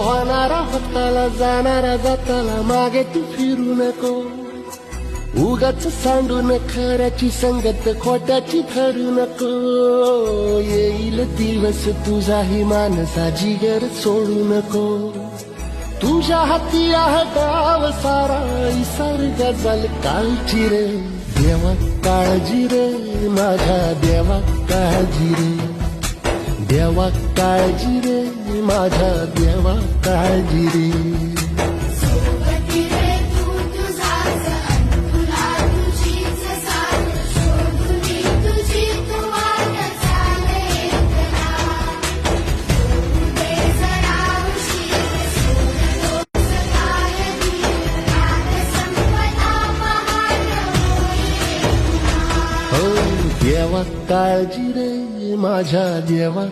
होणारा होताला जाणारा जाताला मागे तू फिरू नको उगाच सांडून खऱ्याची संगत खोट्याची ठरू नको येईल दिवस तुझाही मानसा जिगर सोडू नको तुझ्या हाती आहे गाव सारा इसार गजल काळजी रे देवा काळजी रे माझ्या देवा काळजी रे देवा काळजी रे माझ्या देवा काळजी रे सोबती रे तू तुझाच तुला तुझीच साथ शोधुनी तुझी तू वाट चाले दे जरा उशीर सोड दोष काय धीर रात संपदा पहाट होईल हो देवा काळजी रे माझ्या देवा